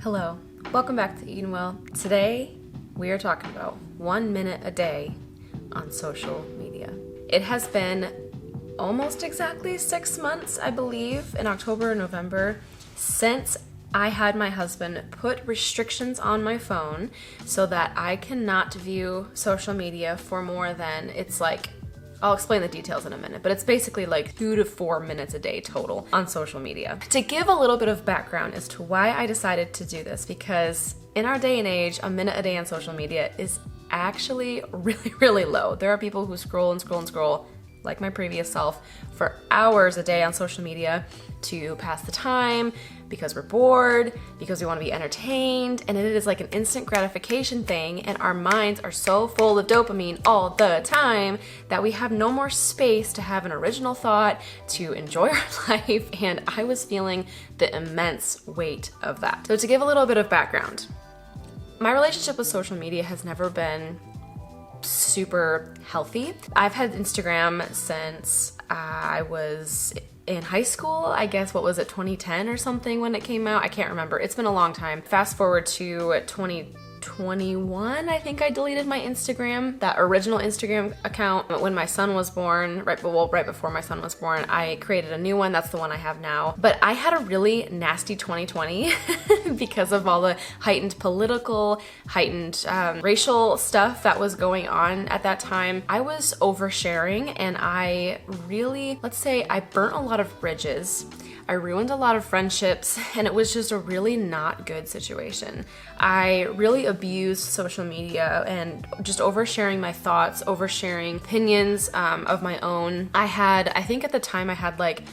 Hello, welcome back to Eating Well. Today we are talking about 1 minute a day on social media. It has been almost exactly 6 months, I believe, in October or November, since I had my husband put restrictions on my phone so that I cannot view social media for more than, I'll explain the details in a minute, but it's basically like 2 to 4 minutes a day total on social media. To give a little bit of background as to why I decided to do this, because in our day and age, a minute a day on social media is actually really, really low. There are people who scroll and scroll and scroll, like my previous self, for hours a day on social media to pass the time, because we're bored, because we want to be entertained, and it is like an instant gratification thing, and our minds are so full of dopamine all the time that we have no more space to have an original thought, to enjoy our life, and I was feeling the immense weight of that. So to give a little bit of background, my relationship with social media has never been super healthy. I've had Instagram since I was in high school. I guess, what was it, 2010 or something when it came out? I can't remember. It's been a long time. Fast forward to 2021, I think I deleted my Instagram, that original Instagram account, when my son was born, right before my son was born. I created a new one. That's the one I have now. But I had a really nasty 2020 because of all the heightened racial stuff that was going on at that time. I was oversharing, and I really, let's say, I burnt a lot of bridges. I ruined a lot of friendships, and it was just a really not good situation. I really abused social media and just oversharing my thoughts, oversharing opinions of my own. I think at the time I had like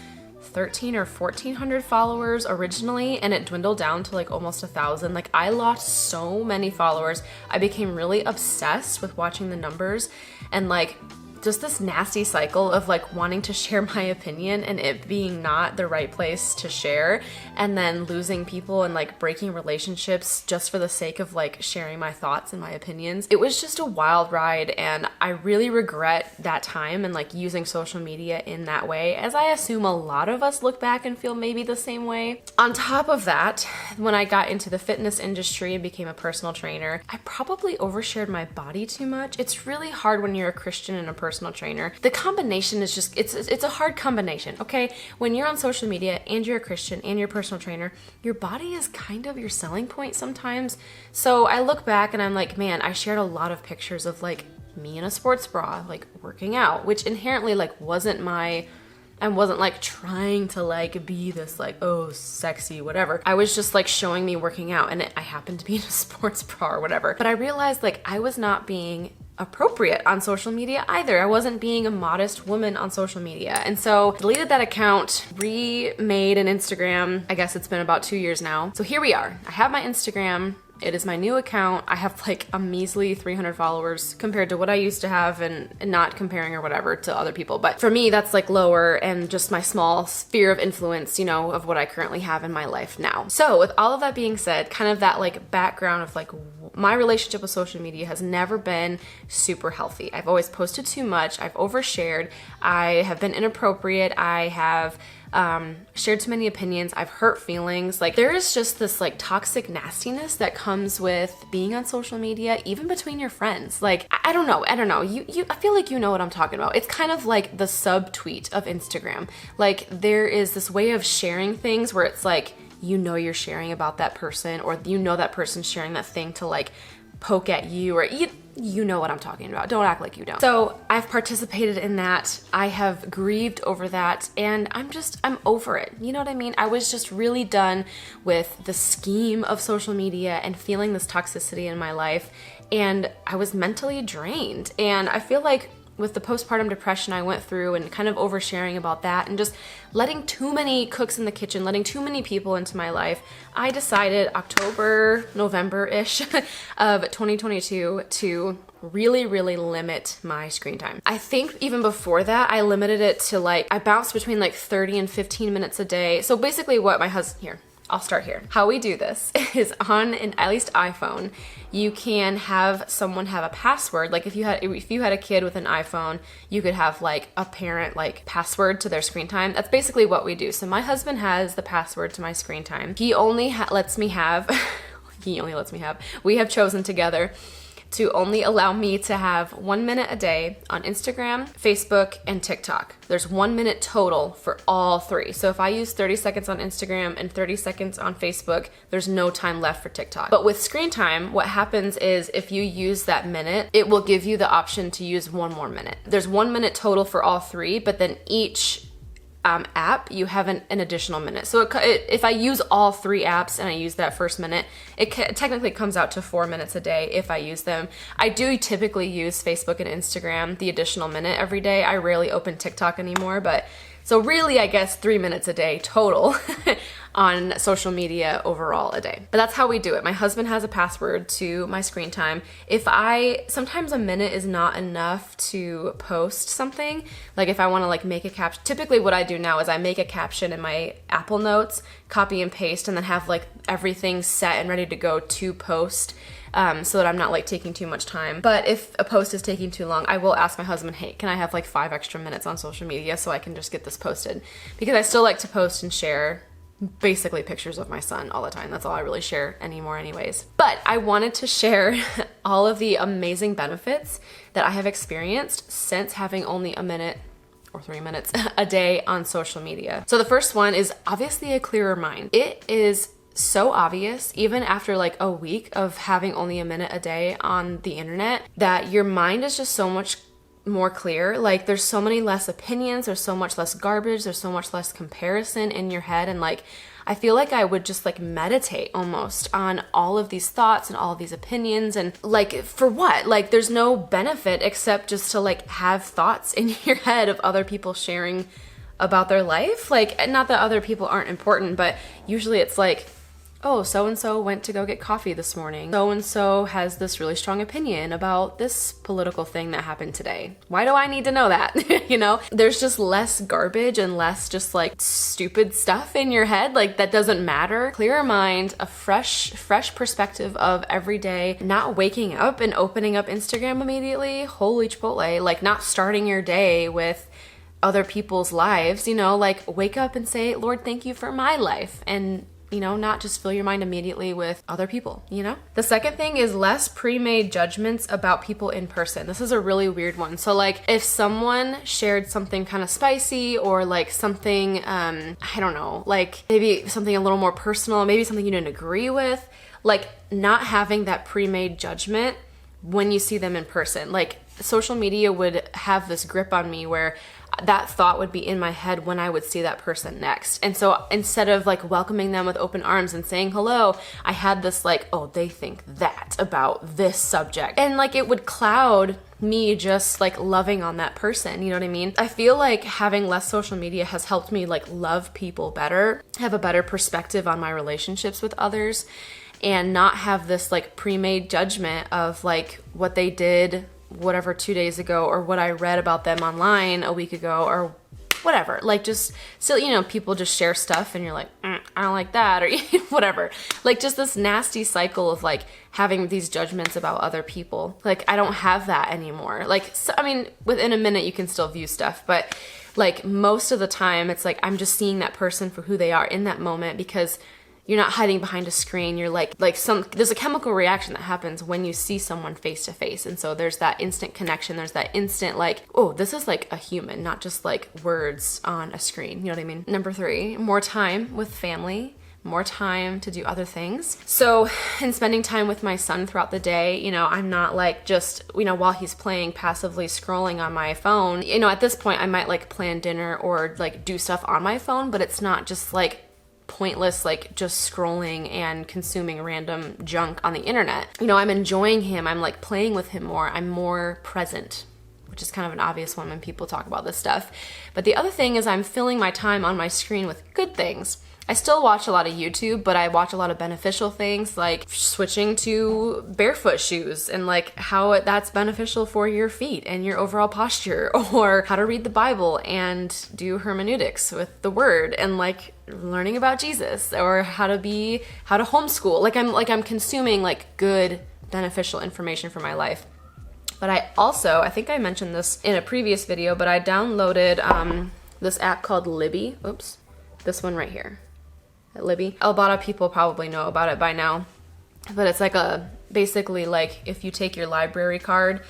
13 or 1400 followers originally, and it dwindled down to like almost 1,000. Like, I lost so many followers. I became really obsessed with watching the numbers, and like just this nasty cycle of like wanting to share my opinion and it being not the right place to share, and then losing people and like breaking relationships just for the sake of like sharing my thoughts and my opinions. It was just a wild ride, and I really regret that time and like using social media in that way, as I assume a lot of us look back and feel maybe the same way. On top of that, when I got into the fitness industry and became a personal trainer, I probably overshared my body too much. It's really hard when you're a Christian and a personal trainer. The combination is just, it's a hard combination, okay? When you're on social media and you're a Christian and you're a personal trainer, your body is kind of your selling point sometimes. So I look back and I'm like, man, I shared a lot of pictures of like me in a sports bra, like working out, which inherently like I wasn't like trying to like be this like, oh, sexy, whatever. I was just like showing me working out, and I happened to be in a sports bra or whatever. But I realized like I was not being appropriate on social media either. I wasn't being a modest woman on social media. And so deleted that account, remade an Instagram. I guess it's been about 2 years now. So here we are. I have my Instagram. It is my new account. I have like a measly 300 followers compared to what I used to have, and not comparing or whatever to other people. But for me, that's like lower, and just my small sphere of influence, of what I currently have in my life now. So with all of that being said, kind of that like background of like my relationship with social media has never been super healthy. I've always posted too much. I've overshared. I have been inappropriate. I have shared too many opinions. I've hurt feelings. Like, there is just this like toxic nastiness that comes with being on social media, even between your friends. Like, I don't know. I feel like you know what I'm talking about. It's kind of like the subtweet of Instagram. Like, there is this way of sharing things where it's like, you're sharing about that person, or that person's sharing that thing to like poke at you, or you know what I'm talking about. Don't act like you don't. So I've participated in that. I have grieved over that, and I'm over it. You know what I mean? I was just really done with the scheme of social media and feeling this toxicity in my life, and I was mentally drained. And I feel like with the postpartum depression I went through, and kind of oversharing about that, and just letting too many cooks in the kitchen, letting too many people into my life, I decided November-ish of 2022 to really, really limit my screen time. I think even before that, I limited it to like, I bounced between like 30 and 15 minutes a day. So basically what my husband, here, I'll start here. How we do this is on at least iPhone, you can have someone have a password. Like if you had a kid with an iPhone, you could have like a parent like password to their screen time. That's basically what we do. So my husband has the password to my screen time. He only lets me have, we have chosen together to only allow me to have 1 minute a day on Instagram, Facebook, and TikTok. There's 1 minute total for all three. So if I use 30 seconds on Instagram and 30 seconds on Facebook, there's no time left for TikTok. But with screen time, what happens is if you use that minute, it will give you the option to use 1 more minute. There's 1 minute total for all three, but then each app, you have an additional minute. So if I use all three apps and I use that first minute, it technically comes out to 4 minutes a day if I use them. I do typically use Facebook and Instagram the additional minute every day. I rarely open TikTok anymore, but so really I guess 3 minutes a day total on social media overall a day. But that's how we do it. My husband has a password to my screen time. Sometimes a minute is not enough to post something. Like if I want to like make a caption, typically what I do now is I make a caption in my Apple Notes, copy and paste, and then have like everything set and ready to go to post. So that I'm not like taking too much time. But if a post is taking too long, I will ask my husband, hey, can I have like 5 extra minutes on social media so I can just get this posted? Because I still like to post and share basically pictures of my son all the time. That's all I really share anymore anyways. But I wanted to share all of the amazing benefits that I have experienced since having only a minute or 3 minutes a day on social media. So the first one is obviously a clearer mind. It is so obvious, even after like a week of having only a minute a day on the internet, that your mind is just so much more clear. Like there's so many less opinions, there's so much less garbage, there's so much less comparison in your head. And like, I feel like I would just like meditate almost on all of these thoughts and all of these opinions. And like, for what? Like there's no benefit except just to like have thoughts in your head of other people sharing about their life. Like, not that other people aren't important, but usually it's like, oh, so-and-so went to go get coffee this morning. So-and-so has this really strong opinion about this political thing that happened today. Why do I need to know that? You know, there's just less garbage and less just like stupid stuff in your head. Like that doesn't matter. Clearer mind, a fresh perspective of every day, not waking up and opening up Instagram immediately. Holy Chipotle, like not starting your day with other people's lives, you know, like wake up and say, Lord, thank you for my life. And you know, not just fill your mind immediately with other people, you know? The second thing is less pre-made judgments about people in person. This is a really weird one. So like if someone shared something kind of spicy or like something, I don't know, like maybe something a little more personal, maybe something you didn't agree with, like not having that pre-made judgment when you see them in person. Like social media would have this grip on me where that thought would be in my head when I would see that person next. And so instead of like welcoming them with open arms and saying hello, I had this like, oh, they think that about this subject. And like it would cloud me just like loving on that person, you know what I mean? I feel like having less social media has helped me like love people better, have a better perspective on my relationships with others, and not have this like pre-made judgment of like what they did whatever 2 days ago or what I read about them online a week ago or whatever. Like just still, you know, people just share stuff and you're like, I don't like that or whatever. Like just this nasty cycle of like having these judgments about other people. Like I don't have that anymore. Like, so, I mean, within a minute you can still view stuff, but like most of the time it's like I'm just seeing that person for who they are in that moment because you're not hiding behind a screen. You're there's a chemical reaction that happens when you see someone face to face. And so there's that instant connection. There's that instant like, oh, this is like a human, not just like words on a screen. You know what I mean? Number 3, more time with family, more time to do other things. So in spending time with my son throughout the day, you know, I'm not like just, you know, while he's playing passively scrolling on my phone. You know, at this point I might like plan dinner or like do stuff on my phone, but it's not just like pointless, like just scrolling and consuming random junk on the internet. You know, I'm enjoying him. I'm like playing with him more. I'm more present, which is kind of an obvious one when people talk about this stuff. But the other thing is I'm filling my time on my screen with good things. I still watch a lot of YouTube, but I watch a lot of beneficial things like switching to barefoot shoes and like how that's beneficial for your feet and your overall posture, or how to read the Bible and do hermeneutics with the word and like learning about Jesus, or how to homeschool. I'm consuming like good beneficial information for my life. But I think I mentioned this in a previous video, but I downloaded this app called Libby. Oops, this one right here. Libby. A lot of people probably know about it by now, but it's like basically like if you take your library card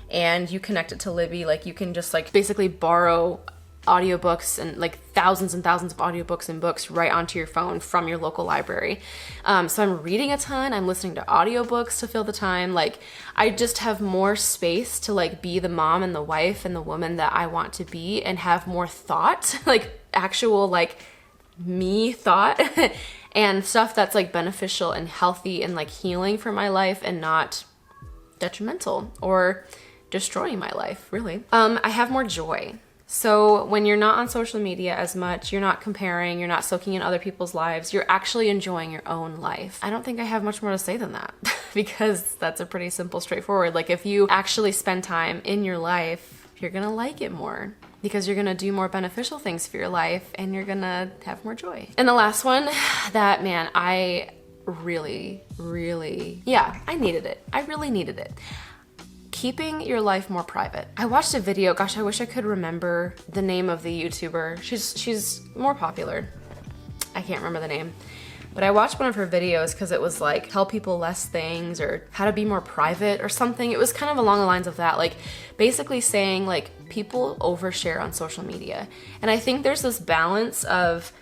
and you connect it to Libby, like you can just like basically borrow audiobooks and like thousands and thousands of audiobooks and books right onto your phone from your local library. So I'm reading a ton, I'm listening to audiobooks to fill the time. Like I just have more space to like be the mom and the wife and the woman that I want to be, and have more thought, like actual like me thought and stuff that's like beneficial and healthy and like healing for my life and not detrimental or destroying my life, really. I have more joy. So when you're not on social media as much, you're not comparing, you're not soaking in other people's lives, you're actually enjoying your own life. I don't think I have much more to say than that because that's a pretty simple, straightforward. Like if you actually spend time in your life, you're gonna like it more, because you're gonna do more beneficial things for your life and you're gonna have more joy. And the last one that, man, I really, I needed it. I really needed it. Keeping your life more private. I watched a video, gosh, I wish I could remember the name of the YouTuber. She's more popular. I can't remember the name. But I watched one of her videos because it was like tell people less things or how to be more private or something. It was kind of along the lines of that, like basically saying like people overshare on social media. And I think there's this balance of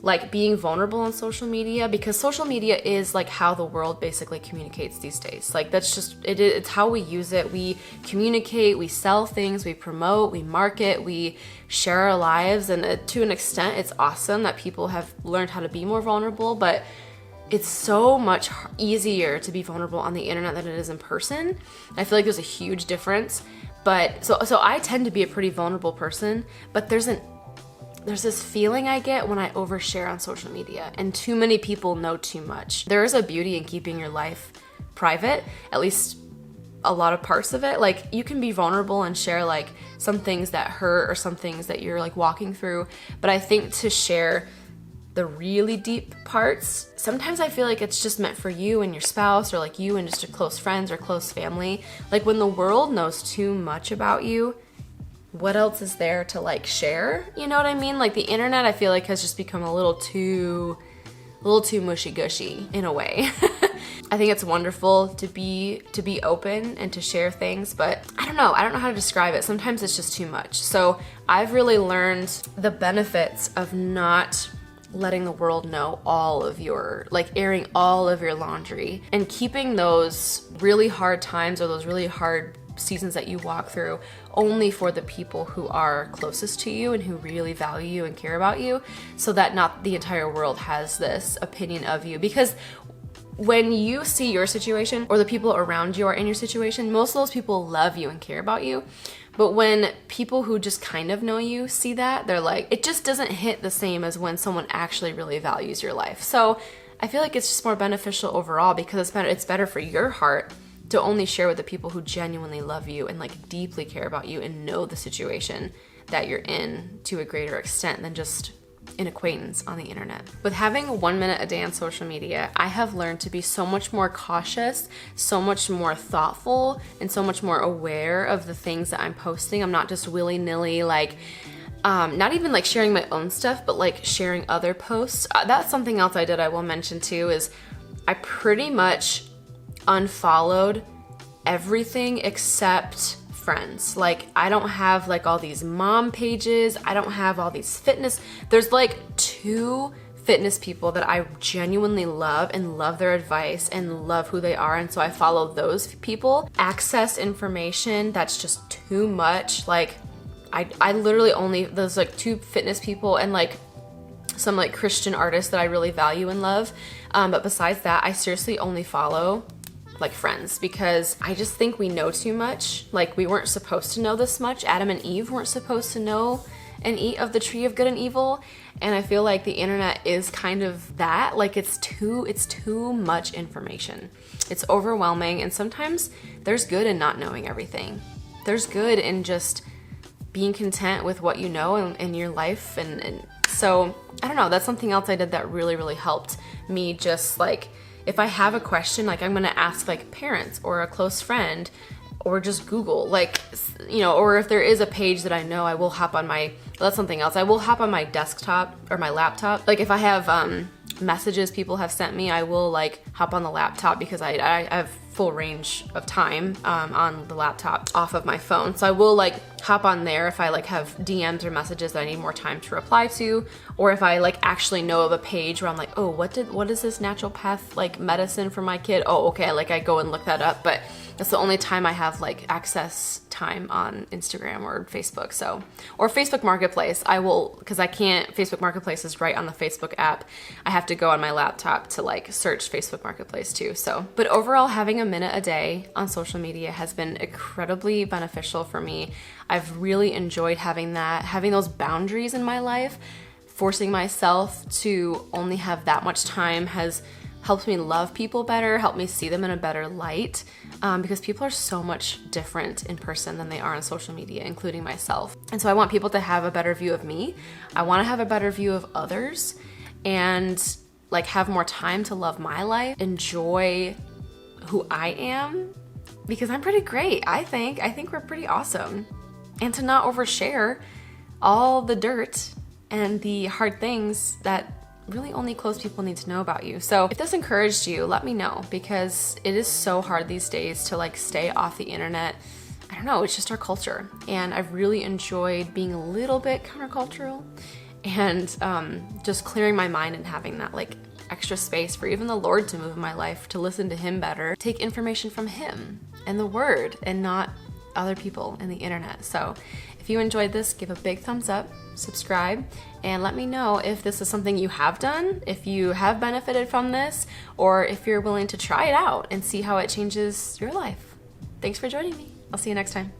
like being vulnerable on social media, because social media is like how the world basically communicates these days. Like that's just, it's how we use it. We communicate, we sell things, we promote, we market, we share our lives. And to an extent, it's awesome that people have learned how to be more vulnerable, but it's so much easier to be vulnerable on the internet than it is in person. I feel like there's a huge difference. But so I tend to be a pretty vulnerable person, but there's this feeling I get when I overshare on social media, and too many people know too much. There is a beauty in keeping your life private, at least a lot of parts of it. Like you can be vulnerable and share like some things that hurt or some things that you're like walking through. But I think to share the really deep parts, sometimes I feel like it's just meant for you and your spouse, or like you and just your close friends or close family. Like when the world knows too much about you, what else is there to like share? You know what I mean? Like the internet, I feel like has just become a little too mushy gushy in a way. I think it's wonderful to be open and to share things, but I don't know how to describe it. Sometimes it's just too much. So I've really learned the benefits of not letting the world know all of your, like airing all of your laundry, and keeping those really hard times or those really hard seasons that you walk through only for the people who are closest to you and who really value you and care about you, so that not the entire world has this opinion of you. Because when you see your situation, or the people around you are in your situation, most of those people love you and care about you. But when people who just kind of know you see that, they're like, it just doesn't hit the same as when someone actually really values your life. So I feel like it's just more beneficial overall, because it's better for your heart to only share with the people who genuinely love you and like deeply care about you and know the situation that you're in to a greater extent than just an acquaintance on the internet. With having 1 minute a day on social media, I have learned to be so much more cautious, so much more thoughtful, and so much more aware of the things that I'm posting. I'm not just willy-nilly like, not even like sharing my own stuff, but like sharing other posts. That's something else I did, I will mention too, is I pretty much unfollowed everything except friends. Like I don't have like all these mom pages, I don't have all these fitness. There's like 2 fitness people that I genuinely love and love their advice and love who they are, and so I follow those people. Access information that's just too much. Like I literally only, there's like 2 fitness people and like some like Christian artists that I really value and love, but besides that, I seriously only follow like friends, because I just think we know too much. Like we weren't supposed to know this much. Adam and Eve weren't supposed to know and eat of the tree of good and evil. And I feel like the internet is kind of that. Like it's too much information. It's overwhelming, and sometimes there's good in not knowing everything. There's good in just being content with what you know in your life. And so, I don't know, that's something else I did that really, really helped me. Just like, if I have a question, like I'm gonna ask like parents or a close friend, or just Google, like, you know, or if there is a page that I know, I will hop on that's something else. I will hop on my desktop or my laptop. Like if I have messages people have sent me, I will like hop on the laptop because I have full range of time on the laptop off of my phone. So I will like hop on there if I like have DMs or messages that I need more time to reply to, or if I like actually know of a page where I'm like, oh, what is this naturopath like medicine for my kid? Oh, okay, like I go and look that up. But that's the only time I have like access time on Instagram or Facebook. So, or Facebook Marketplace, I will, because I can't, Facebook Marketplace is right on the Facebook app. I have to go on my laptop to like search Facebook Marketplace too. So, but overall, having a minute a day on social media has been incredibly beneficial for me. I've really enjoyed having those boundaries in my life. Forcing myself to only have that much time has helped me love people better, helped me see them in a better light, because people are so much different in person than they are on social media, including myself. And so I want people to have a better view of me. I want to have a better view of others, and like have more time to love my life, enjoy who I am, because I'm pretty great. I think we're pretty awesome. And to not overshare all the dirt and the hard things that really only close people need to know about you. So if this encouraged you, let me know, because it is so hard these days to like stay off the internet. I don't know, it's just our culture. And I've really enjoyed being a little bit countercultural and just clearing my mind and having that like extra space for even the Lord to move in my life, to listen to him better, take information from him and the word and not other people and the internet. So if you enjoyed this, give a big thumbs up, subscribe, and let me know if this is something you have done, if you have benefited from this, or if you're willing to try it out and see how it changes your life. Thanks for joining me. I'll see you next time.